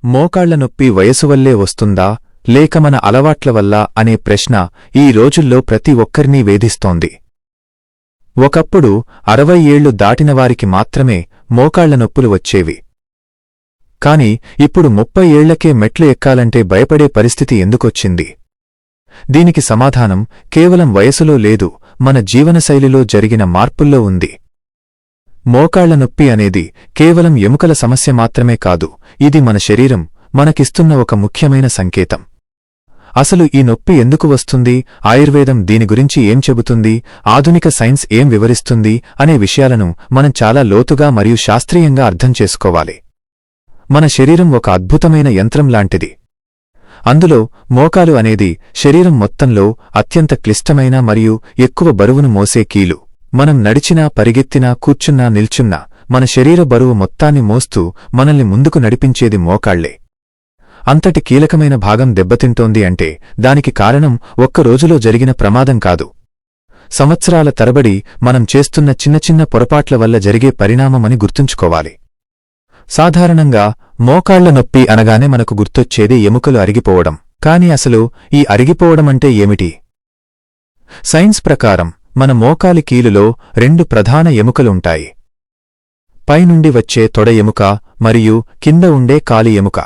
మోకాళ్ల నొప్పి వయసువల్లే వస్తుందా లేక మన అలవాట్ల వల్ల అనే ప్రశ్న ఈ రోజుల్లో ప్రతి ఒక్కరినీ వేధిస్తోంది. ఒకప్పుడు 60 ఏళ్లు దాటినవారికి మాత్రమే మోకాళ్ల నొప్పులు వచ్చేవి. కాని ఇప్పుడు 30 ఏళ్లకే మెట్లు ఎక్కాలంటే భయపడే పరిస్థితి ఎందుకొచ్చింది? దీనికి సమాధానం కేవలం వయసులో లేదు, మన జీవనశైలిలో జరిగిన మార్పుల్లో ఉంది. మోకాళ్ల నొప్పి అనేది కేవలం ఎముకల సమస్య మాత్రమే కాదు, ఇది మన శరీరం మనకిస్తున్న ఒక ముఖ్యమైన సంకేతం. అసలు ఈ నొప్పి ఎందుకు వస్తుంది, ఆయుర్వేదం దీని గురించి ఏం చెబుతుంది, ఆధునిక సైన్స్ ఏం వివరిస్తుంది అనే విషయాలను మనం చాలా లోతుగా మరియు శాస్త్రీయంగా అర్థం చేసుకోవాలి. మన శరీరం ఒక అద్భుతమైన యంత్రం లాంటిది. అందులో మోకాలు అనేది శరీరం మొత్తంలో అత్యంత క్లిష్టమైన మరియు ఎక్కువ బరువును మోసే కీలు. మనం నడిచినా, పరిగెత్తినా, కూర్చున్నా, నిల్చున్నా మన శరీర బరువు మొత్తాన్ని మోస్తూ మనల్ని ముందుకు నడిపించేది మోకాళ్లే. అంతటి కీలకమైన భాగం దెబ్బతింటోంది అంటే దానికి కారణం ఒక్క రోజులో జరిగిన ప్రమాదం కాదు. సంవత్సరాల తరబడి మనం చేస్తున్న చిన్న చిన్న పొరపాట్ల వల్ల జరిగే పరిణామమని గుర్తుంచుకోవాలి. సాధారణంగా మోకాళ్ల నొప్పి అనగానే మనకు గుర్తొచ్చేది ఎముకలు అరిగిపోవడం. కాని అసలు ఈ అరిగిపోవడమంటే ఏమిటి? సైన్స్ ప్రకారం మన మోకాలి కీలులో 2 ప్రధాన ఎముకలుంటాయి. పైనుండి వచ్చే తొడ ఎముక మరియు కింద ఉండే కాలి ఎముక.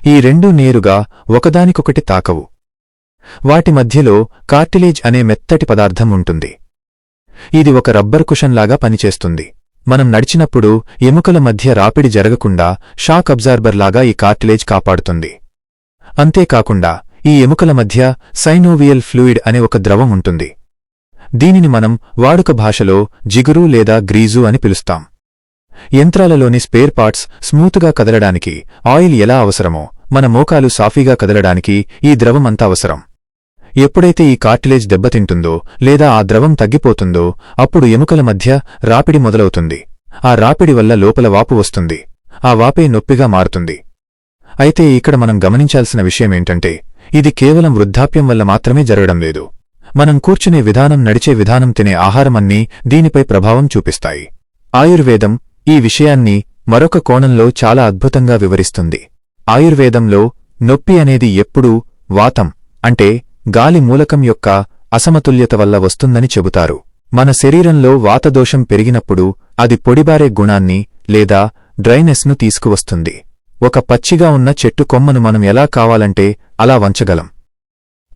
ఈ రెండూ నేరుగా ఒకదానికొకటి తాకవు. వాటి మధ్యలో కార్టిలేజ్ అనే మెత్తటి పదార్థం ఉంటుంది. ఇది ఒక రబ్బర్ కుషన్లాగా పనిచేస్తుంది. మనం నడిచినప్పుడు ఎముకల మధ్య రాపిడి జరగకుండా షాక్ అబ్జార్బర్లాగా ఈ కార్టిలేజ్ కాపాడుతుంది. అంతేకాకుండా ఈ ఎముకల మధ్య సైనోవియల్ ఫ్లూయిడ్ అనే ఒక ద్రవం ఉంటుంది. దీనిని మనం వాడుక భాషలో జిగురు లేదా గ్రీజు అని పిలుస్తాం. యంత్రాలలోని స్పేర్ పార్ట్స్ స్మూత్గా కదలడానికి ఆయిల్ ఎలా అవసరమో మన మోకాలు సాఫీగా కదలడానికి ఈ ద్రవం అంత అవసరం. ఎప్పుడైతే ఈ కార్టిలేజ్ దెబ్బతింటుందో లేదా ఆ ద్రవం తగ్గిపోతుందో అప్పుడు ఎముకల మధ్య రాపిడి మొదలవుతుంది. ఆ రాపిడి వల్ల లోపల వాపు వస్తుంది. ఆ వాపే నొప్పిగా మారుతుంది. అయితే ఇక్కడ మనం గమనించాల్సిన విషయమేంటంటే ఇది కేవలం వృద్ధాప్యం వల్ల మాత్రమే జరగడం లేదు. మనం కూర్చునే విధానం, నడిచే విధానం, తినే ఆహారమన్నీ దీనిపై ప్రభావం చూపిస్తాయి. ఆయుర్వేదం ఈ విషయాన్ని మరొక కోణంలో చాలా అద్భుతంగా వివరిస్తుంది. ఆయుర్వేదంలో నొప్పి అనేది ఎప్పుడూ వాతం అంటే గాలి మూలకం యొక్క అసమతుల్యత వల్ల వస్తుందని చెబుతారు. మన శరీరంలో వాతదోషం పెరిగినప్పుడు అది పొడిబారే గుణాన్ని లేదా డ్రైనెస్ను తీసుకువస్తుంది. ఒక పచ్చిగా ఉన్న చెట్టు కొమ్మను మనం ఎలా కావాలంటే అలా వంచగలం.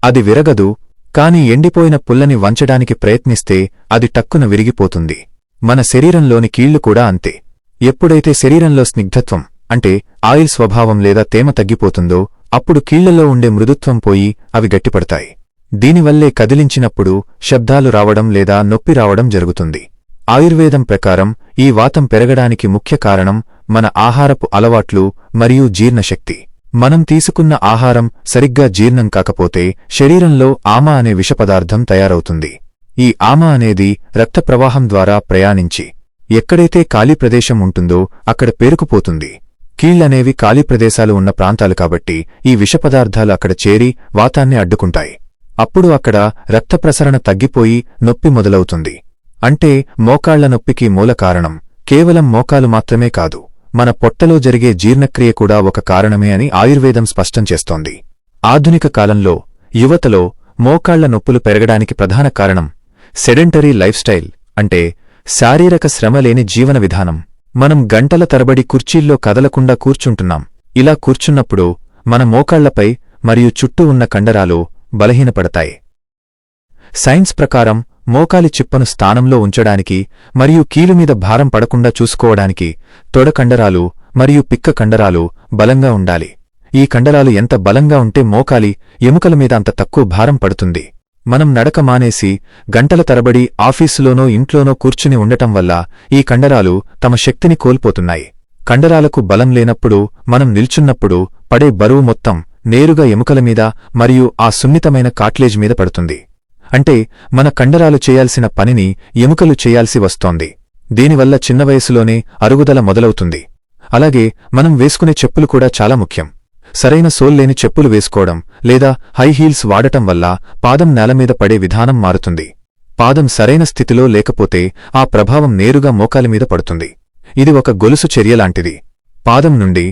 అది విరగదు, కాని ఎండిపోయిన పుల్లని వంచడానికి ప్రయత్నిస్తే అది టక్కున విరిగిపోతుంది. మన శరీరంలోని కీళ్లు కూడా అంతే. ఎప్పుడైతే శరీరంలో స్నిగ్ధత్వం అంటే ఆయిల్ స్వభావం లేదా తేమ తగ్గిపోతుందో అప్పుడు కీళ్లలో ఉండే మృదుత్వం పోయి అవి గట్టిపడతాయి. దీనివల్లే కదిలించినప్పుడు శబ్దాలు రావడం లేదా నొప్పి రావడం జరుగుతుంది. ఆయుర్వేదం ప్రకారం ఈ వాతం పెరగడానికి ముఖ్య కారణం మన ఆహారపు అలవాట్లు మరియు జీర్ణశక్తి. మనం తీసుకున్న ఆహారం సరిగ్గా జీర్ణం కాకపోతే శరీరంలో ఆమా అనే విషపదార్థం తయారవుతుంది. ఈ ఆమా అనేది రక్త ప్రవాహం ద్వారా ప్రయాణించి ఎక్కడైతే ఖాళీ ప్రదేశం ఉంటుందో అక్కడ పేరుకుపోతుంది. కీళ్లనేవి ఖాళీ ప్రదేశాలు ఉన్న ప్రాంతాలు కాబట్టి ఈ విషపదార్థాలు అక్కడ చేరి వాతాన్ని అడ్డుకుంటాయి. అప్పుడు అక్కడ రక్త ప్రసరణ తగ్గిపోయి నొప్పి మొదలవుతుంది. అంటే మోకాళ్ల నొప్పికి మూల కారణం కేవలం మోకాలు మాత్రమే కాదు, మన పొట్టలో జరిగే జీర్ణక్రియ కూడా ఒక కారణమే అని ఆయుర్వేదం స్పష్టం చేస్తోంది. ఆధునిక కాలంలో యువతలో మోకాళ్ల నొప్పులు పెరగడానికి ప్రధాన కారణం సెడెంటరీ లైఫ్ స్టైల్ అంటే శారీరక శ్రమ లేని జీవన విధానం. మనం గంటల తరబడి కుర్చీల్లో కదలకుండా కూర్చుంటున్నాం. ఇలా కూర్చున్నప్పుడు మన మోకాళ్లపై మరియు చుట్టూ ఉన్న కండరాలు బలహీనపడతాయి. సైన్స్ ప్రకారం మోకాలి చిప్పను స్థానంలో ఉంచడానికి మరియు కీలుమీద భారం పడకుండా చూసుకోవడానికి తొడ కండరాలు మరియు పిక్క కండరాలు బలంగా ఉండాలి. ఈ కండరాలు ఎంత బలంగా ఉంటే మోకాలి ఎముకల మీద అంత తక్కువ భారం పడుతుంది. మనం నడక మానేసి గంటల తరబడి ఆఫీసులోనో ఇంట్లోనో కూర్చుని ఉండటం వల్ల ఈ కండరాలు తమ శక్తిని కోల్పోతున్నాయి. కండరాలకు బలం లేనప్పుడు మనం నిల్చున్నప్పుడు పడే బరువు మొత్తం నేరుగా ఎముకల మీద మరియు ఆ సున్నితమైన కార్టిలేజ్ మీద పడుతుంది. అంటే మన కండరాలు చేయాల్సిన పనిని ఎముకలు చేయాల్సి వస్తోంది. దీనివల్ల చిన్న వయసులోనే అరుగుదల మొదలవుతుంది. అలాగే మనం వేసుకునే చెప్పులు కూడా చాలా ముఖ్యం. సరైన సోల్ లేని చెప్పులు వేసుకోవడం లేదా హై హీల్స్ వాడటం వల్ల పాదం నేలమీద పడే విధానం మారుతుంది. పాదం సరైన స్థితిలో లేకపోతే ఆ ప్రభావం నేరుగా మోకాలి మీద పడుతుంది. ఇది ఒక గొలుసు చర్యలాంటిది. పాదం నుండి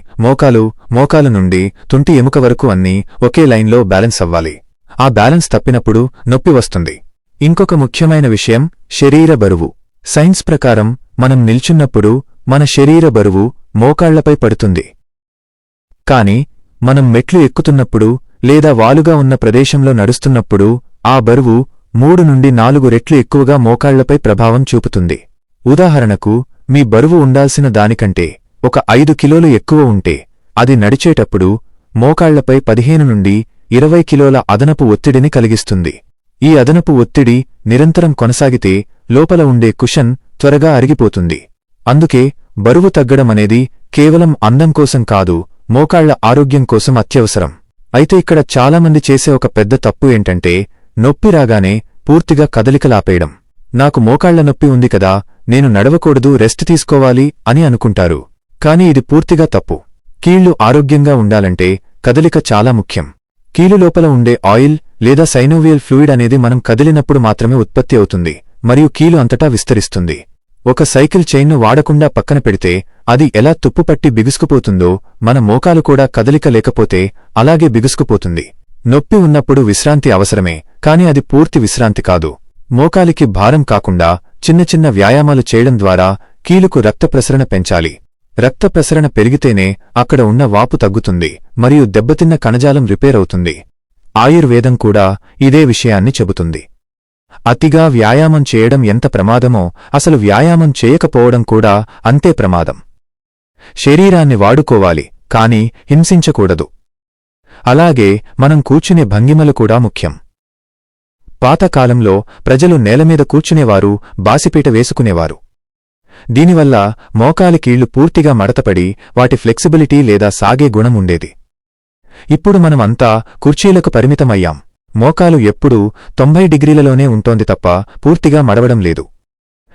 మోకాలు నుండి తుంటి ఎముక వరకు అన్నీ ఒకే లైన్లో బ్యాలెన్స్ అవ్వాలి. ఆ బ్యాలెన్స్ తప్పినప్పుడు నొప్పి వస్తుంది. ఇంకొక ముఖ్యమైన విషయం శరీర బరువు. సైన్స్ ప్రకారం మనం నిల్చున్నప్పుడు మన శరీర బరువు మోకాళ్లపై పడుతుంది. కాని మనం మెట్లు ఎక్కుతున్నప్పుడు లేదా వాలుగా ఉన్న ప్రదేశంలో నడుస్తున్నప్పుడు ఆ బరువు 3 నుండి 4 రెట్లు ఎక్కువగా మోకాళ్లపై ప్రభావం చూపుతుంది. ఉదాహరణకు మీ బరువు ఉండాల్సిన దానికంటే ఒక 5 కిలోలు ఎక్కువ ఉంటే అది నడిచేటప్పుడు మోకాళ్లపై 15 నుండి 20 కిలోల అదనపు ఒత్తిడిని కలిగిస్తుంది. ఈ అదనపు ఒత్తిడి నిరంతరం కొనసాగితే లోపల ఉండే కుషన్ త్వరగా అరిగిపోతుంది. అందుకే బరువు తగ్గడమనేది కేవలం అందం కోసం కాదు, మోకాళ్ల ఆరోగ్యం కోసం అత్యవసరం. అయితే ఇక్కడ చాలామంది చేసే ఒక పెద్ద తప్పు ఏంటంటే నొప్పి రాగానే పూర్తిగా కదలికలాపేయడం. నాకు మోకాళ్ల నొప్పి ఉంది కదా, నేను నడవకూడదు, రెస్ట్ తీసుకోవాలి అని అనుకుంటారు. కాని ఇది పూర్తిగా తప్పు. కీళ్లు ఆరోగ్యంగా ఉండాలంటే కదలిక చాలా ముఖ్యం. కీలు లోపల ఉండే ఆయిల్ లేదా సైనోవియల్ ఫ్లూయిడ్ అనేది మనం కదిలినప్పుడు మాత్రమే ఉత్పత్తి అవుతుంది మరియు కీలు అంతటా విస్తరిస్తుంది. ఒక సైకిల్ చైన్ను వాడకుండా పక్కన పెడితే అది ఎలా తుప్పుపట్టి బిగుసుకుపోతుందో మన మోకాలు కూడా కదలిక లేకపోతే అలాగే బిగుసుకుపోతుంది. నొప్పి ఉన్నప్పుడు విశ్రాంతి అవసరమే, కాని అది పూర్తి విశ్రాంతి కాదు. మోకాలికి భారం కాకుండా చిన్న చిన్న వ్యాయామాలు చేయడం ద్వారా కీలుకు రక్త ప్రసరణ పెంచాలి. రక్త ప్రసరణ పెరిగితేనే అక్కడ ఉన్న వాపు తగ్గుతుంది మరియు దెబ్బతిన్న కణజాలం రిపేర్ అవుతుంది. ఆయుర్వేదం కూడా ఇదే విషయాన్ని చెబుతుంది. అతిగా వ్యాయామం చేయడం ఎంత ప్రమాదమో అసలు వ్యాయామం చేయకపోవడం కూడా అంతే ప్రమాదం. శరీరాన్ని వాడుకోవాలి, కాని హింసించకూడదు. అలాగే మనం కూర్చునే భంగిమలు కూడా ముఖ్యం. పాతకాలంలో ప్రజలు నేలమీద కూర్చునేవారు, బాసిపీట వేసుకునేవారు. దీనివల్ల మోకాలి కీళ్లు పూర్తిగా మడతపడి వాటి ఫ్లెక్సిబిలిటీ లేదా సాగే గుణం ఉండేది. ఇప్పుడు మనమంతా కుర్చీలకు పరిమితమయ్యాం. మోకాలు ఎప్పుడూ 90 డిగ్రీలలోనే ఉంటోంది తప్ప పూర్తిగా మడవడం లేదు.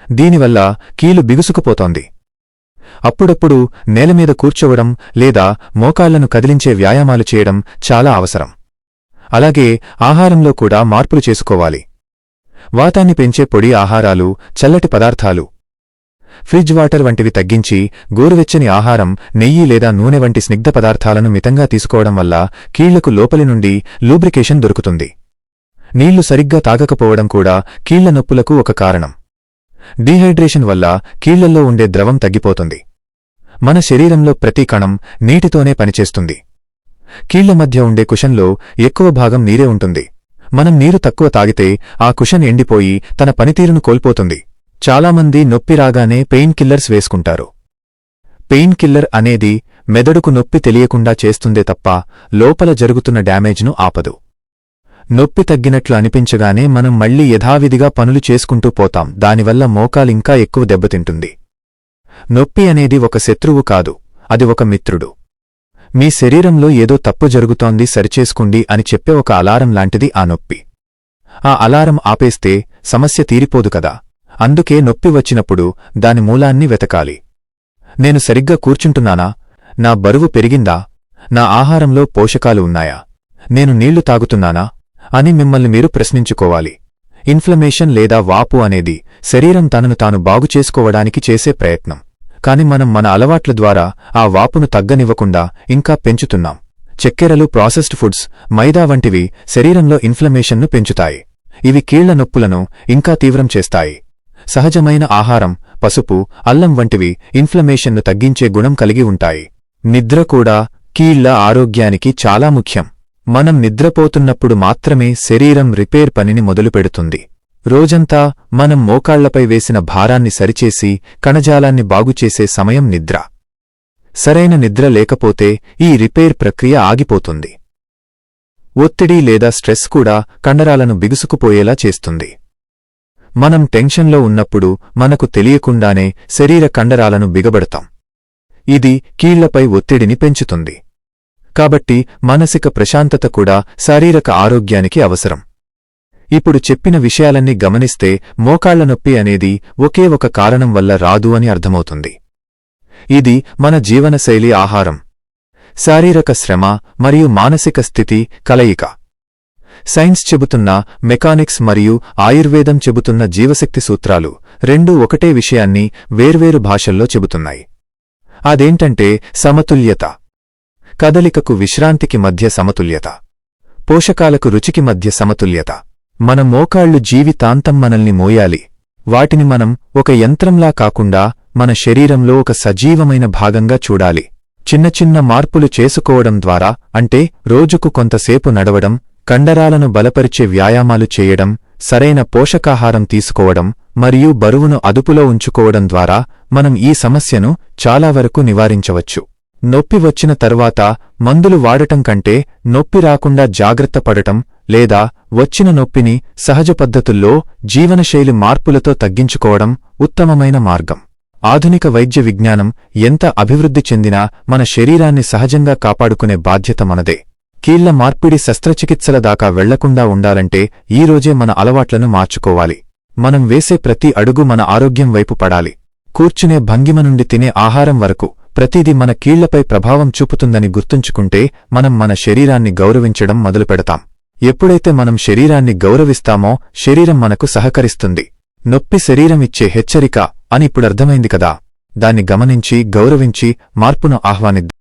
దీనివల్ల కీలు బిగుసుకుపోతోంది. అప్పుడప్పుడు నేలమీద కూర్చోవడం లేదా మోకాళ్లను కదిలించే వ్యాయామాలు చేయడం చాలా అవసరం. అలాగే ఆహారంలో కూడా మార్పులు చేసుకోవాలి. వాతాన్ని పెంచే పొడి ఆహారాలు, చల్లటి పదార్థాలు, ఫ్రిడ్జ్ వాటర్ వంటివి తగ్గించి గోరువెచ్చని ఆహారం, నెయ్యి లేదా నూనె వంటి స్నిగ్ధ పదార్థాలను మితంగా తీసుకోవడం వల్ల కీళ్లకు లోపలి నుండి లూబ్రికేషన్ దొరుకుతుంది. నీళ్లు సరిగ్గా తాగకపోవడం కూడా కీళ్ల నొప్పులకు ఒక కారణం. డీహైడ్రేషన్ వల్ల కీళ్లల్లో ఉండే ద్రవం తగ్గిపోతుంది. మన శరీరంలో ప్రతి కణం నీటితోనే పనిచేస్తుంది. కీళ్ల మధ్య ఉండే కుషన్లో ఎక్కువ భాగం నీరే ఉంటుంది. మనం నీరు తక్కువ తాగితే ఆ కుషన్ ఎండిపోయి తన పనితీరును కోల్పోతుంది. చాలామంది నొప్పి రాగానే పెయిన్ కిల్లర్స్ వేసుకుంటారు. పెయిన్ కిల్లర్ అనేది మెదడుకు నొప్పి తెలియకుండా చేస్తుందే తప్ప లోపల జరుగుతున్న డ్యామేజ్ను ఆపదు. నొప్పి తగ్గినట్లు అనిపించగానే మనం మళ్లీ యథావిధిగా పనులు చేసుకుంటూ పోతాం. దానివల్ల మోకాలింకా ఎక్కువ దెబ్బతింటుంది. నొప్పి అనేది ఒక శత్రువు కాదు, అది ఒక మిత్రుడు. మీ శరీరంలో ఏదో తప్పు జరుగుతోంది, సరిచేసుకోండి అని చెప్పే ఒక అలారం లాంటిది ఆ నొప్పి. ఆ అలారం ఆపేస్తే సమస్య తీరిపోదు కదా. అందుకే నొప్పి వచ్చినప్పుడు దాని మూలాన్ని వెతకాలి. నేను సరిగ్గా కూర్చుంటున్నానా? నా బరువు పెరిగిందా? నా ఆహారంలో పోషకాలు ఉన్నాయా? నేను నీళ్లు తాగుతున్నానా అని మిమ్మల్ని మీరు ప్రశ్నించుకోవాలి. ఇన్ఫ్లమేషన్ లేదా వాపు అనేది శరీరం తనను తాను బాగుచేసుకోవడానికి చేసే ప్రయత్నం. కాని మనం మన అలవాట్ల ద్వారా ఆ వాపును తగ్గనివ్వకుండా ఇంకా పెంచుతున్నాం. చక్కెరలు, ప్రాసెస్డ్ ఫుడ్స్, మైదా వంటివి శరీరంలో ఇన్ఫ్లమేషన్ను పెంచుతాయి. ఇవి కీళ్ల నొప్పులను ఇంకా తీవ్రం చేస్తాయి. సహజమైన ఆహారం, పసుపు, అల్లం వంటివి ఇన్ఫ్లమేషన్ను తగ్గించే గుణం కలిగి ఉంటాయి. నిద్ర కూడా కీళ్ల ఆరోగ్యానికి చాలా ముఖ్యం. మనం నిద్రపోతున్నప్పుడు మాత్రమే శరీరం రిపేర్ పనిని మొదలుపెడుతుంది. రోజంతా మనం మోకాళ్లపై వేసిన భారాన్ని సరిచేసి కణజాలాన్ని బాగుచేసే సమయం నిద్ర. సరైన నిద్ర లేకపోతే ఈ రిపేర్ ప్రక్రియ ఆగిపోతుంది. ఒత్తిడి లేదా స్ట్రెస్ కూడా కండరాలను బిగుసుకుపోయేలా చేస్తుంది. మనం టెన్షన్లో ఉన్నప్పుడు మనకు తెలియకుండానే శరీర కండరాలను బిగబడతాం. ఇది కీళ్లపై ఒత్తిడిని పెంచుతుంది. కాబట్టి మానసిక ప్రశాంతత కూడా శారీరక ఆరోగ్యానికి అవసరం. ఇప్పుడు చెప్పిన విషయాలన్నీ గమనిస్తే మోకాళ్ల నొప్పి అనేది ఒకే ఒక కారణం వల్ల రాదు అని అర్థమవుతుంది. ఇది మన జీవనశైలి, ఆహారం, శారీరక శ్రమ మరియు మానసిక స్థితి కలయిక. సైన్స్ చెబుతున్న మెకానిక్స్ మరియు ఆయుర్వేదం చెబుతున్న జీవశక్తి సూత్రాలు రెండూ ఒకటే విషయాన్ని వేర్వేరు భాషల్లో చెబుతున్నాయి. అదేంటంటే సమతుల్యత. కదలికకు విశ్రాంతికి మధ్య సమతుల్యత. పోషకాలకు రుచికి మధ్య సమతుల్యత. మన మోకాళ్లు జీవితాంతం మనల్ని మోయాలి. వాటిని మనం ఒక యంత్రంలా కాకుండా మన శరీరంలో ఒక సజీవమైన భాగంగా చూడాలి. చిన్న చిన్న మార్పులు చేసుకోవడం ద్వారా, అంటే రోజుకు కొంతసేపు నడవడం, కండరాలను బలపరిచే వ్యాయామాలు చేయడం, సరైన పోషకాహారం తీసుకోవడం మరియు బరువును అదుపులో ఉంచుకోవడం ద్వారా మనం ఈ సమస్యను చాలా వరకు నివారించవచ్చు. నొప్పి వచ్చిన తరువాత మందులు వాడటం కంటే నొప్పి రాకుండా జాగ్రత్త పడటం లేదా వచ్చిన నొప్పిని సహజ పద్ధతుల్లో జీవనశైలి మార్పులతో తగ్గించుకోవడం ఉత్తమమైన మార్గం. ఆధునిక వైద్య విజ్ఞానం ఎంత అభివృద్ధి చెందినా మన శరీరాన్ని సహజంగా కాపాడుకునే బాధ్యత మనదే. కీళ్ల మార్పిడి శస్త్రచికిత్సల దాకా వెళ్లకుండా ఉండాలంటే ఈరోజే మన అలవాట్లను మార్చుకోవాలి. మనం వేసే ప్రతి అడుగు మన ఆరోగ్యం వైపు పడాలి. కూర్చునే భంగిమ నుండి తినే ఆహారం వరకు ప్రతిదీ మన కీళ్లపై ప్రభావం చూపుతుందని గుర్తుంచుకుంటే మనం మన శరీరాన్ని గౌరవించడం మొదలుపెడతాం. ఎప్పుడైతే మనం శరీరాన్ని గౌరవిస్తామో శరీరం మనకు సహకరిస్తుంది. నొప్పి శరీరమిచ్చే హెచ్చరిక అని ఇప్పుడర్థమైంది కదా. దాన్ని గమనించి గౌరవించి మార్పును ఆహ్వానిద్దాం.